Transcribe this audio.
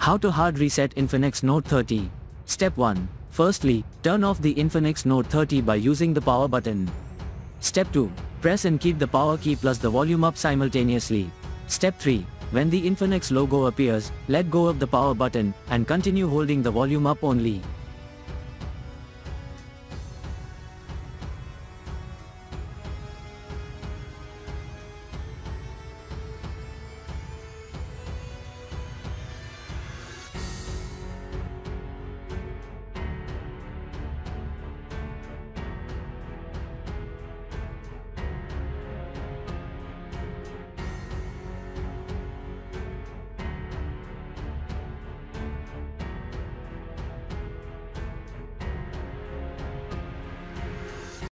How to hard reset Infinix Note 30. Step 1. Firstly, turn off the Infinix Note 30 by using the power button. Step 2. Press and keep the power key plus the volume up simultaneously. Step 3. When the Infinix logo appears, let go of the power button and continue holding the volume up only.